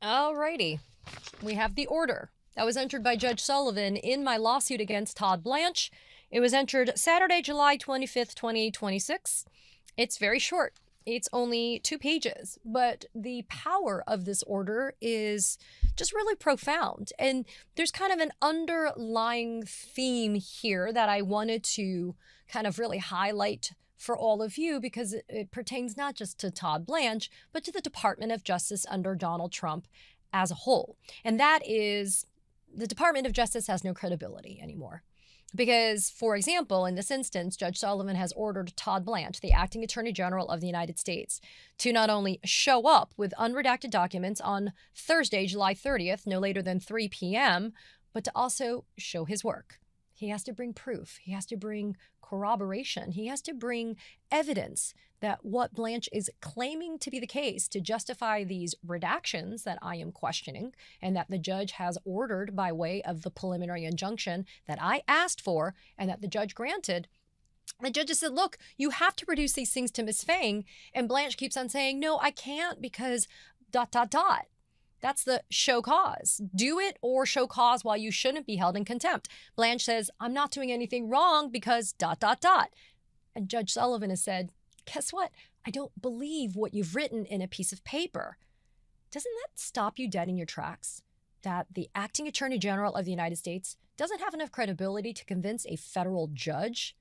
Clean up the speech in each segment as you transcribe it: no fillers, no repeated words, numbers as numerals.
Alrighty. We have the order that was entered by Judge Sullivan in my lawsuit against Todd Blanche. It was entered Saturday, July 25th, 2026. It's very short. It's only 2 pages, but the power of this order is just really profound. And there's kind of an underlying theme here that I wanted to kind of really highlight for all of you because it pertains not just to Todd Blanche, but to the Department of Justice under Donald Trump as a whole. And that is the Department of Justice has no credibility anymore. Because, for example, in this instance, Judge Sullivan has ordered Todd Blanche, the acting attorney general of the United States, to not only show up with unredacted documents on Thursday, July 30th, no later than 3 p.m., but to also show his work. He has to bring proof. He has to bring corroboration. He has to bring evidence that what Blanche is claiming to be the case to justify these redactions that I am questioning and that the judge has ordered by way of the preliminary injunction that I asked for and that the judge granted. The judge said, look, you have to produce these things to Miss Phang. And Blanche keeps on saying, no, I can't because ... That's the show cause. Do it or show cause while you shouldn't be held in contempt. Blanche says, I'm not doing anything wrong because ... And Judge Sullivan has said, guess what? I don't believe what you've written in a piece of paper. Doesn't that stop you dead in your tracks? That the acting attorney general of the United States doesn't have enough credibility to convince a federal judge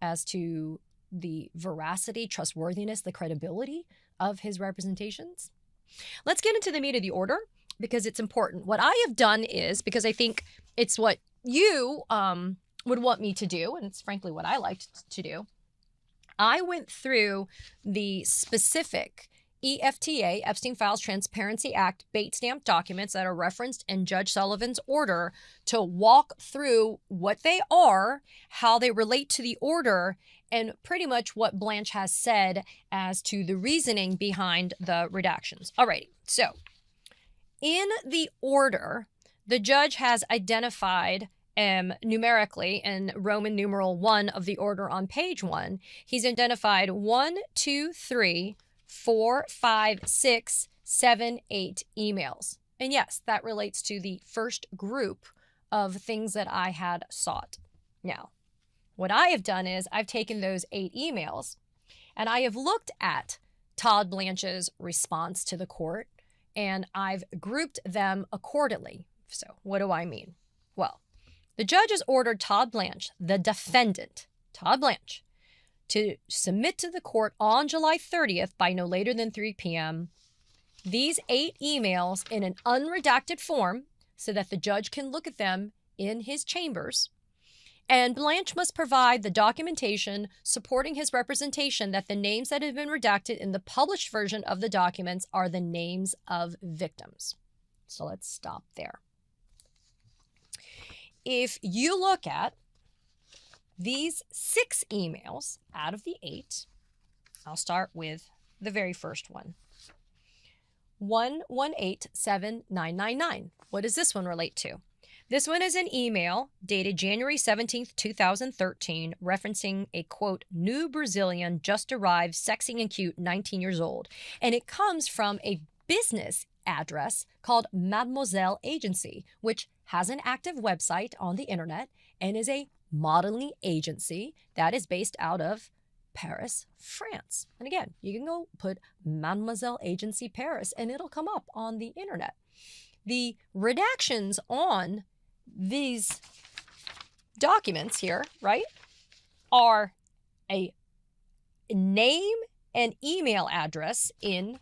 as to the veracity, trustworthiness, the credibility of his representations? Let's get into the meat of the order because it's important. What I have done is, because I think it's what you would want me to do, and it's frankly what I liked to do, I went through the specific EFTA, Epstein Files Transparency Act, bait stamp documents that are referenced in Judge Sullivan's order to walk through what they are, how they relate to the order, and pretty much what Blanche has said as to the reasoning behind the redactions. Alrighty, so in the order, the judge has identified numerically in Roman numeral 1 of the order on page 1, he's identified 1, 2, 3, 4, 5, 6, 7, 8 emails. And yes, that relates to the first group of things that I had sought. Now, what I have done is I've taken those 8 emails and I have looked at Todd Blanche's response to the court and I've grouped them accordingly. So what do I mean? Well, the judge has ordered Todd Blanche, the defendant, Todd Blanche, to submit to the court on July 30th by no later than 3 p.m. these 8 emails in an unredacted form so that the judge can look at them in his chambers. And Blanche must provide the documentation supporting his representation that the names that have been redacted in the published version of the documents are the names of victims. So let's stop there. If you look at these 6 emails out of the 8, I'll start with the very first one. 1187999. What does this one relate to? This one is an email dated January 17th, 2013, referencing a, quote, new Brazilian just arrived, sexy and cute, 19 years old. And it comes from a business address called Mademoiselle Agency, which has an active website on the internet and is a modeling agency that is based out of Paris, France. And again, you can go put Mademoiselle Agency Paris and it'll come up on the internet. The redactions on these documents here, right, are a name and email address in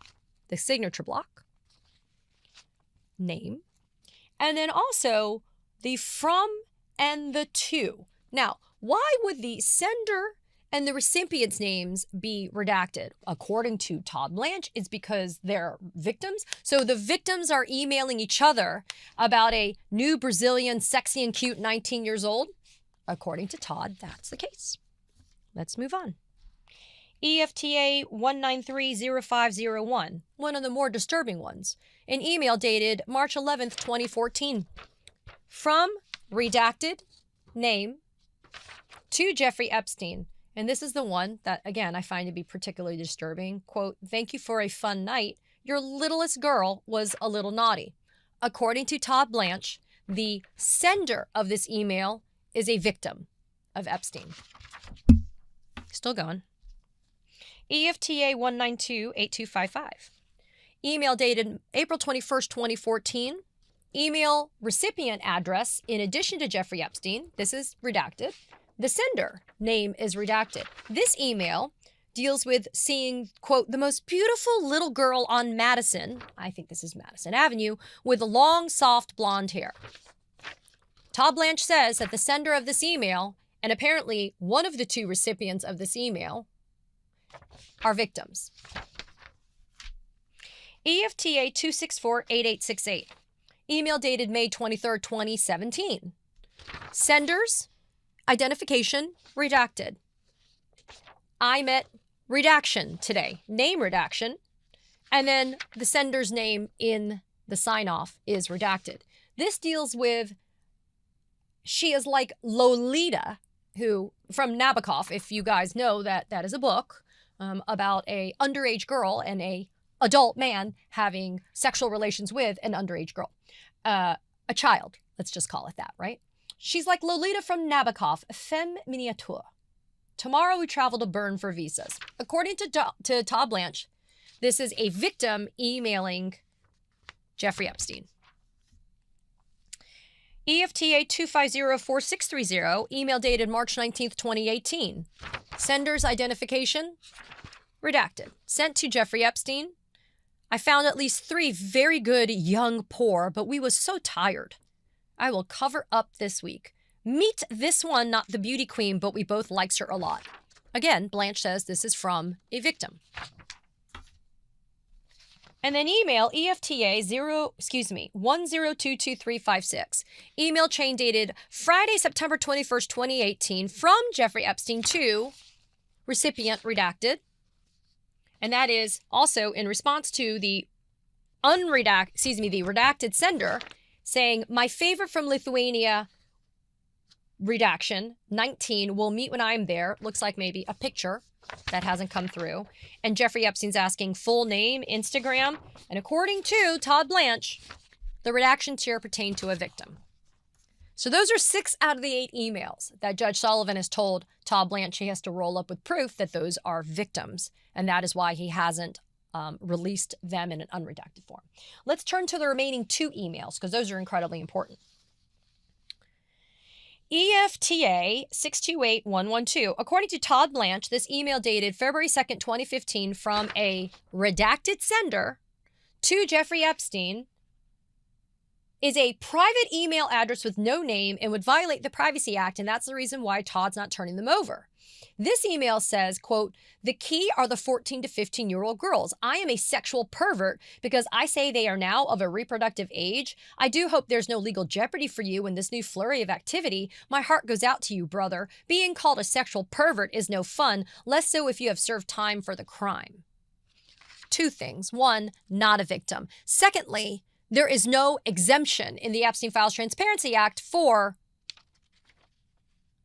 the signature block, name, and then also the from and the to. Now, why would the sender and the recipient's names be redacted? According to Todd Blanche, it's because they're victims. So the victims are emailing each other about a new Brazilian, sexy and cute, 19 years old. According to Todd, that's the case. Let's move on. EFTA 1930501, one of the more disturbing ones. An email dated March 11th, 2014. From redacted name to Jeffrey Epstein. And this is the one that, again, I find to be particularly disturbing. Quote, thank you for a fun night. your littlest girl was a little naughty. According to Todd Blanche, the sender of this email is a victim of Epstein. Still going. EFTA 1928255. Email dated April 21st, 2014. Email recipient address, in addition to Jeffrey Epstein, this is redacted. The sender name is redacted. This email deals with seeing, quote, the most beautiful little girl on Madison, I think this is Madison Avenue, with long, soft blonde hair. Todd Blanche says that the sender of this email, and apparently one of the two recipients of this email, are victims. EFTA 2648868. Email dated May 23rd, 2017. Sender's identification redacted. I met redaction today, name redaction, and then the sender's name in the sign-off is redacted. This deals with, she is like Lolita, who, from Nabokov, if you guys know that is a book about a underage girl and a adult man having sexual relations with an underage girl. A child, let's just call it that, right? She's like Lolita from Nabokov, femme miniature. Tomorrow we travel to Bern for visas. According to Todd Blanche, this is a victim emailing Jeffrey Epstein. EFTA 2504630, email dated March 19th, 2018. Sender's identification redacted. Sent to Jeffrey Epstein. I found at least 3 very good young poor, but we was so tired. I will cover up this week. Meet this one, not the beauty queen, but we both likes her a lot. Again, Blanche says this is from a victim. And then email EFTA 10222356. Email chain dated Friday, September 21st, 2018 from Jeffrey Epstein to recipient redacted. And that is also in response to the redacted sender saying, my favorite from Lithuania, redaction, 19, will meet when I'm there. Looks like maybe a picture that hasn't come through. And Jeffrey Epstein's asking full name, Instagram. And according to Todd Blanche, the redactions here pertain to a victim. So those are 6 out of the 8 emails that Judge Sullivan has told Todd Blanche he has to roll up with proof that those are victims. And that is why he hasn't released them in an unredacted form. Let's turn to the remaining 2 emails because those are incredibly important. EFTA 628112. According to Todd Blanche, this email dated February 2nd, 2015 from a redacted sender to Jeffrey Epstein is a private email address with no name and would violate the Privacy Act, and that's the reason why Todd's not turning them over. This email says, quote, the key are the 14 to 15-year-old girls. I am a sexual pervert because I say they are now of a reproductive age. I do hope there's no legal jeopardy for you in this new flurry of activity. My heart goes out to you, brother. Being called a sexual pervert is no fun, less so if you have served time for the crime. 2 things. 1, not a victim. Secondly, there is no exemption in the Epstein Files Transparency Act for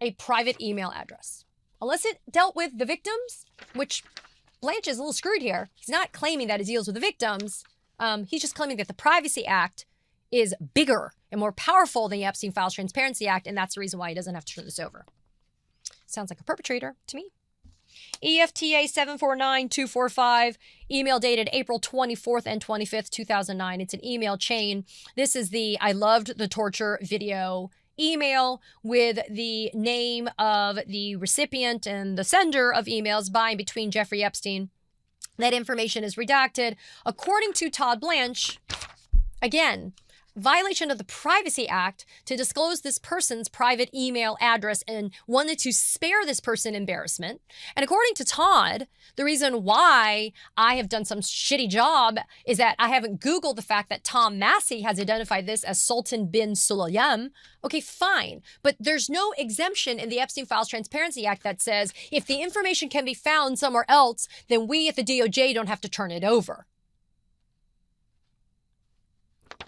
a private email address. Unless it dealt with the victims, which Blanche is a little screwed here. He's not claiming that it deals with the victims. He's just claiming that the Privacy Act is bigger and more powerful than the Epstein Files Transparency Act, and that's the reason why he doesn't have to turn this over. Sounds like a perpetrator to me. EFTA 749245, email dated April 24th and 25th, 2009. It's an email chain. This is the I loved the torture video email with the name of the recipient and the sender of emails by and between Jeffrey Epstein. That information is redacted. According to Todd Blanche, again, violation of the Privacy Act to disclose this person's private email address and wanted to spare this person embarrassment. And according to Todd, the reason why I have done some shitty job is that I haven't Googled the fact that Tom Massey has identified this as Sultan bin Sulayem. Okay, fine. But there's no exemption in the Epstein Files Transparency Act that says if the information can be found somewhere else, then we at the DOJ don't have to turn it over.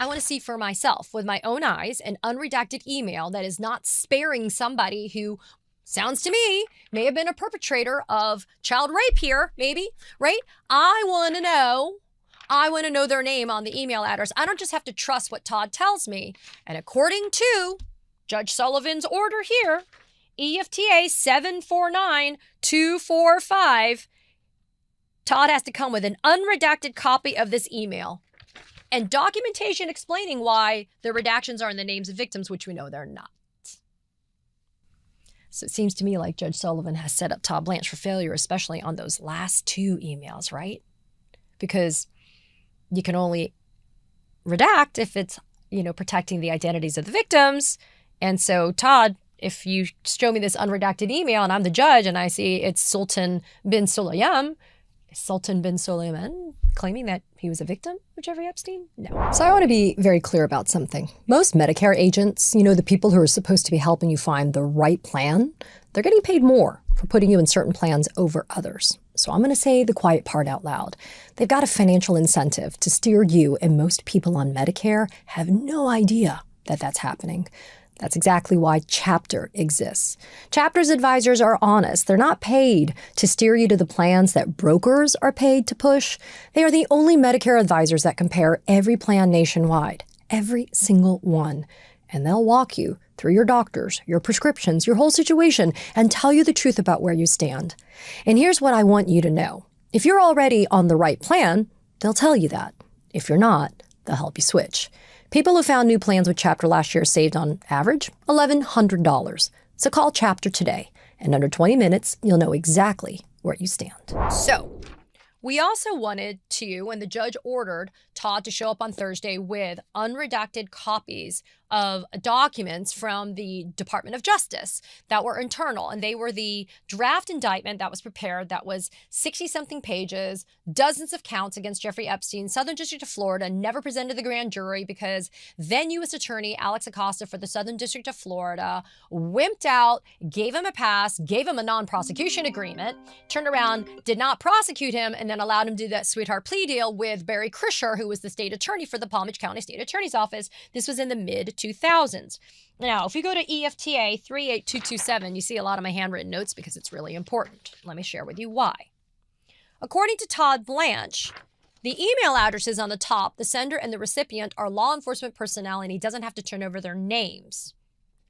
I want to see for myself with my own eyes an unredacted email that is not sparing somebody who, sounds to me, may have been a perpetrator of child rape here, maybe, right? I want to know I want to know their name on the email address. I don't just have to trust what Todd tells me. And according to Judge Sullivan's order here, EFTA 749245, Todd has to come with an unredacted copy of this email and documentation explaining why the redactions are in the names of victims, which we know they're not. So it seems to me like Judge Sullivan has set up Todd Blanche for failure, especially on those last two emails, right? Because you can only redact if it's, protecting the identities of the victims. And so, Todd, if you show me this unredacted email and I'm the judge and I see it's Sultan bin Sulayman claiming that he was a victim of Jeffrey Epstein? No. So I want to be very clear about something. Most Medicare agents, the people who are supposed to be helping you find the right plan, they're getting paid more for putting you in certain plans over others. So I'm going to say the quiet part out loud. They've got a financial incentive to steer you, and most people on Medicare have no idea that that's happening. That's exactly why Chapter exists. Chapter's advisors are honest. They're not paid to steer you to the plans that brokers are paid to push. They are the only Medicare advisors that compare every plan nationwide, every single one. And they'll walk you through your doctors, your prescriptions, your whole situation, and tell you the truth about where you stand. And here's what I want you to know. If you're already on the right plan, they'll tell you that. If you're not, they'll help you switch. People who found new plans with Chapter last year saved on average $1,100. So call Chapter today. And under 20 minutes, you'll know exactly where you stand. So we also wanted to, when the judge ordered Todd to show up on Thursday with unredacted copies of documents from the Department of Justice that were internal. And they were the draft indictment that was prepared that was 60-something pages, dozens of counts against Jeffrey Epstein, Southern District of Florida, never presented to the grand jury because then U.S. Attorney Alex Acosta for the Southern District of Florida wimped out, gave him a pass, gave him a non-prosecution agreement, turned around, did not prosecute him, and then allowed him to do that sweetheart plea deal with Barry Krischer, who was the state attorney for the Palm Beach County State Attorney's Office. This was in the mid-2000s. Now, if we go to EFTA 38227, you see a lot of my handwritten notes because it's really important. Let me share with you why. According to Todd Blanche, the email addresses on the top, the sender and the recipient, are law enforcement personnel, and he doesn't have to turn over their names.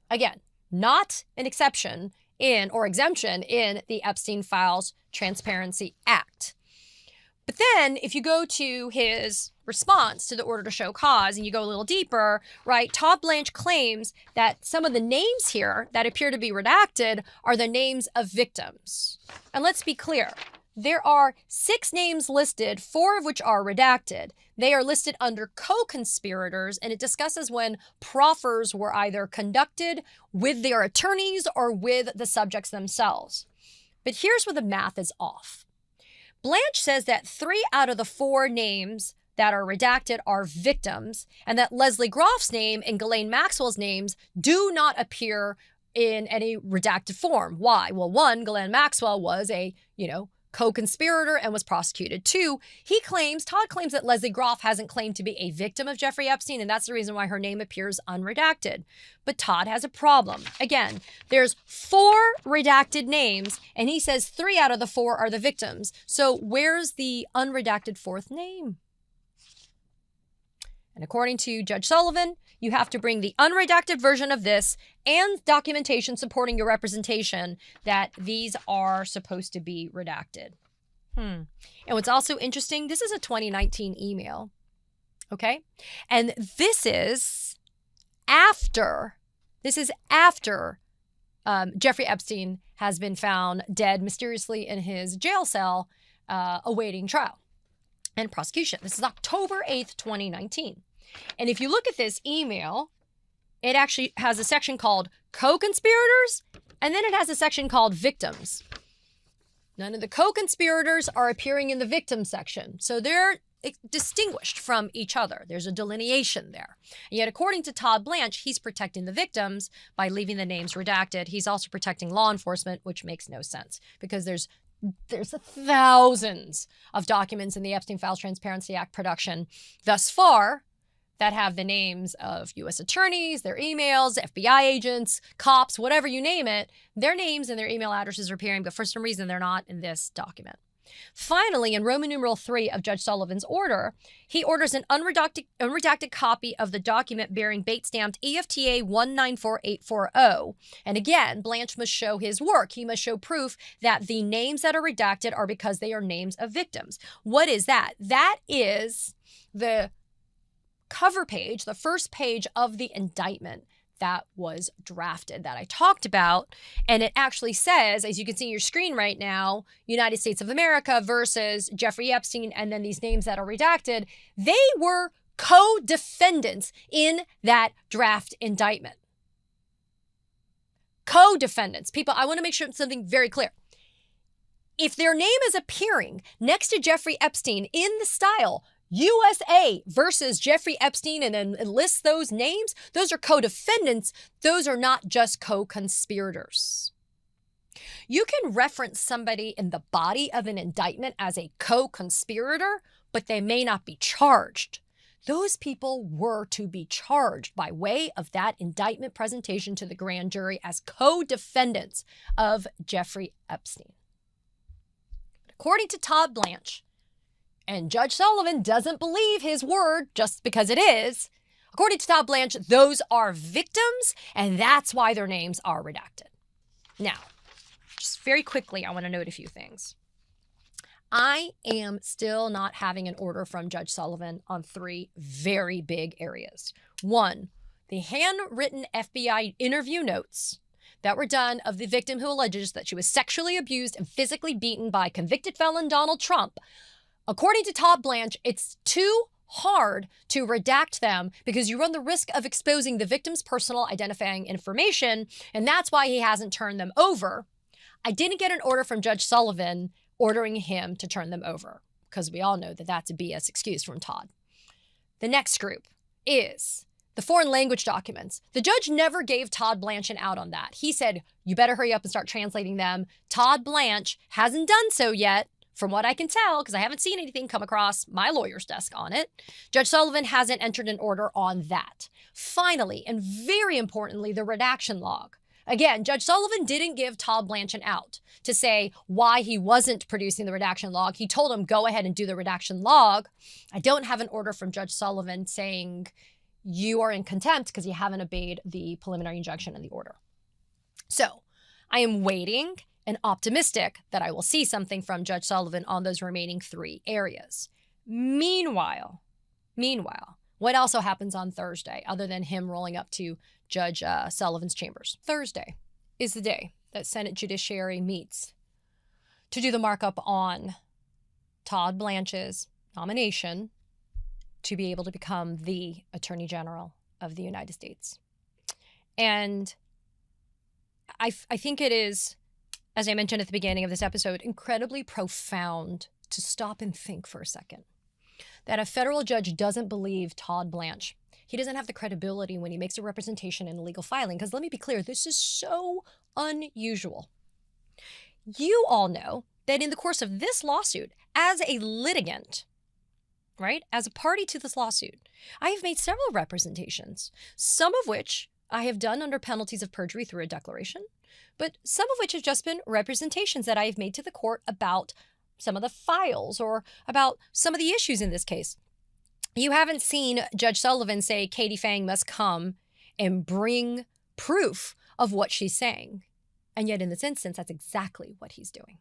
Again, not an exception in or exemption in the Epstein Files Transparency Act. But then if you go to his response to the order to show cause and you go a little deeper, right, Todd Blanche claims that some of the names here that appear to be redacted are the names of victims. And let's be clear, there are 6 names listed, 4 of which are redacted. They are listed under co-conspirators, and it discusses when proffers were either conducted with their attorneys or with the subjects themselves. But here's where the math is off. Blanche says that 3 out of the 4 names that are redacted are victims, and that Leslie Groff's name and Ghislaine Maxwell's names do not appear in any redacted form. Why? Well, 1, Ghislaine Maxwell was a, co-conspirator and was prosecuted. 2, Todd claims that Leslie Groff hasn't claimed to be a victim of Jeffrey Epstein, and that's the reason why her name appears unredacted. But Todd has a problem. Again, there's 4 redacted names, and he says 3 out of the 4 are the victims. So where's the unredacted 4th name? And according to Judge Sullivan, you have to bring the unredacted version of this and documentation supporting your representation that these are supposed to be redacted. And what's also interesting, this is a 2019 email, okay? And this is after Jeffrey Epstein has been found dead mysteriously in his jail cell awaiting trial and prosecution. This is October 8th, 2019. And if you look at this email, it actually has a section called co-conspirators, and then it has a section called victims. None of the co-conspirators are appearing in the victim section. So they're distinguished from each other. There's a delineation there. And yet, according to Todd Blanche, he's protecting the victims by leaving the names redacted. He's also protecting law enforcement, which makes no sense because there's thousands of documents in the Epstein Files Transparency Act production thus far that have the names of U.S. attorneys, their emails, FBI agents, cops, whatever you name it. Their names and their email addresses are appearing, but for some reason they're not in this document. Finally, in Roman numeral 3 of Judge Sullivan's order, he orders an unredacted copy of the document bearing bait-stamped EFTA 194840. And again, Blanche must show his work. He must show proof that the names that are redacted are because they are names of victims. What is that? That is the cover page, the first page of the indictment that was drafted that I talked about. And it actually says, as you can see on your screen right now, United States of America versus Jeffrey Epstein, and then these names that are redacted. They were co-defendants in that draft indictment. Co-defendants. People, I want to make sure something very clear. If their name is appearing next to Jeffrey Epstein in the style USA versus Jeffrey Epstein and then lists those names, those are co-defendants. Those are not just co-conspirators. You can reference somebody in the body of an indictment as a co-conspirator, but they may not be charged. Those people were to be charged by way of that indictment presentation to the grand jury as co-defendants of Jeffrey Epstein. According to Todd Blanche, and Judge Sullivan doesn't believe his word just because it is, according to Todd Blanche, those are victims, and that's why their names are redacted. Now, just very quickly, I want to note a few things. I am still not having an order from Judge Sullivan on 3 very big areas. 1, the handwritten FBI interview notes that were done of the victim who alleges that she was sexually abused and physically beaten by convicted felon Donald Trump. According to Todd Blanche, it's too hard to redact them because you run the risk of exposing the victim's personal identifying information, and that's why he hasn't turned them over. I didn't get an order from Judge Sullivan ordering him to turn them over, because we all know that that's a BS excuse from Todd. The next group is the foreign language documents. The judge never gave Todd Blanche an out on that. He said, you better hurry up and start translating them. Todd Blanche hasn't done so yet. From what I can tell, because I haven't seen anything come across my lawyer's desk on it, Judge Sullivan hasn't entered an order on that. Finally, and very importantly, the redaction log. Again, Judge Sullivan didn't give Todd Blanche an out to say why he wasn't producing the redaction log. He told him, go ahead and do the redaction log. I don't have an order from Judge Sullivan saying you are in contempt because you haven't obeyed the preliminary injunction in the order. So I am waiting and optimistic that I will see something from Judge Sullivan on those remaining 3 areas. Meanwhile, what also happens on Thursday other than him rolling up to Judge Sullivan's chambers? Thursday is the day that Senate Judiciary meets to do the markup on Todd Blanche's nomination to be able to become the Attorney General of the United States. And I think it is, as I mentioned at the beginning of this episode, incredibly profound to stop and think for a second that a federal judge doesn't believe Todd Blanche. He doesn't have the credibility when he makes a representation in a legal filing, because let me be clear, this is so unusual. You all know that in the course of this lawsuit, as a litigant, right, as a party to this lawsuit, I have made several representations, some of which I have done under penalties of perjury through a declaration, but some of which have just been representations that I have made to the court about some of the files or about some of the issues in this case. You haven't seen Judge Sullivan say Katie Phang must come and bring proof of what she's saying. And yet in this instance, that's exactly what he's doing.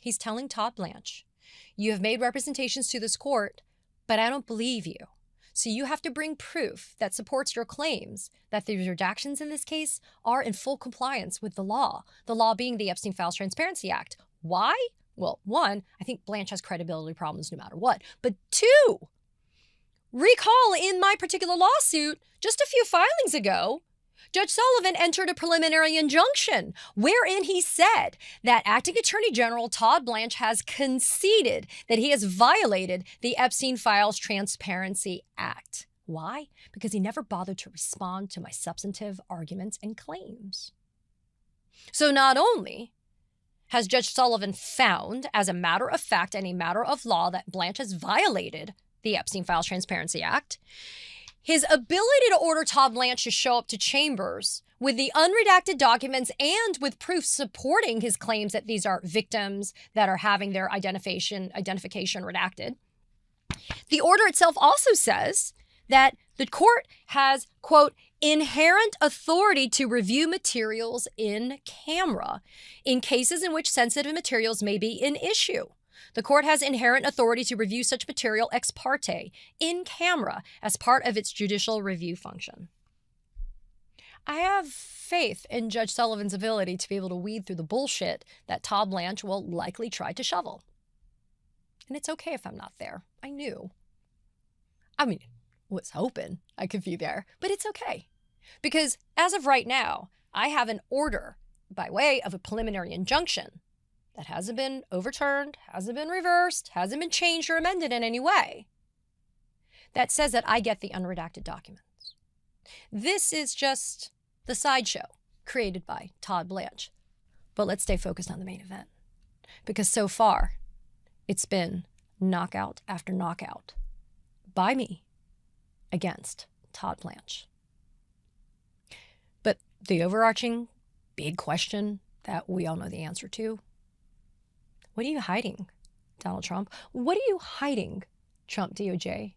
He's telling Todd Blanche, you have made representations to this court, but I don't believe you. So you have to bring proof that supports your claims that the redactions in this case are in full compliance with the law being the Epstein Files Transparency Act. Why? Well, 1, I think Blanche has credibility problems no matter what. But 2, recall in my particular lawsuit, just a few filings ago, Judge Sullivan entered a preliminary injunction wherein he said that Acting Attorney General Todd Blanche has conceded that he has violated the Epstein Files Transparency Act. Why? Because he never bothered to respond to my substantive arguments and claims. So not only has Judge Sullivan found, as a matter of fact and a matter of law, that Blanche has violated the Epstein Files Transparency Act, his ability to order Todd Blanche to show up to chambers with the unredacted documents and with proof supporting his claims that these are victims that are having their identification redacted. The order itself also says that the court has, quote, inherent authority to review materials in camera in cases in which sensitive materials may be an issue. The court has inherent authority to review such material ex parte in camera as part of its judicial review function. I have faith in Judge Sullivan's ability to be able to weed through the bullshit that Todd Blanche will likely try to shovel. And it's okay if I'm not there. I knew. Was hoping I could be there, but it's okay. Because as of right now, I have an order by way of a preliminary injunction that hasn't been overturned, hasn't been reversed, hasn't been changed or amended in any way, that says that I get the unredacted documents. This is just the sideshow created by Todd Blanche. But let's stay focused on the main event. Because so far, it's been knockout after knockout by me against Todd Blanche. But the overarching big question that we all know the answer to, what are you hiding, Donald Trump? What are you hiding, Trump DOJ?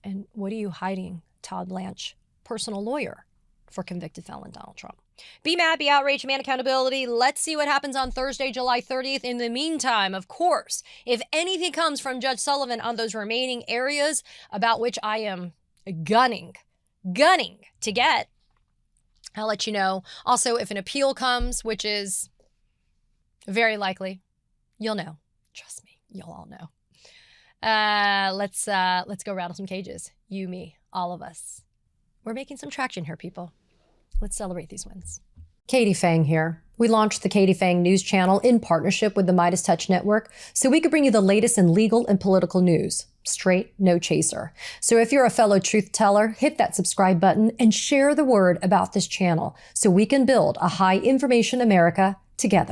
And what are you hiding, Todd Blanche, personal lawyer for convicted felon Donald Trump? Be mad, be outraged, demand accountability. Let's see what happens on Thursday, July 30th. In the meantime, of course, if anything comes from Judge Sullivan on those remaining areas about which I am gunning to get, I'll let you know. Also, if an appeal comes, which is very likely, you'll know. Trust me, you'll all know. Let's go rattle some cages. You, me, all of us. We're making some traction here, people. Let's celebrate these wins. Katie Phang here. We launched the Katie Phang News Channel in partnership with the Midas Touch Network so we could bring you the latest in legal and political news. Straight, no chaser. So if you're a fellow truth teller, hit that subscribe button and share the word about this channel so we can build a high information America together.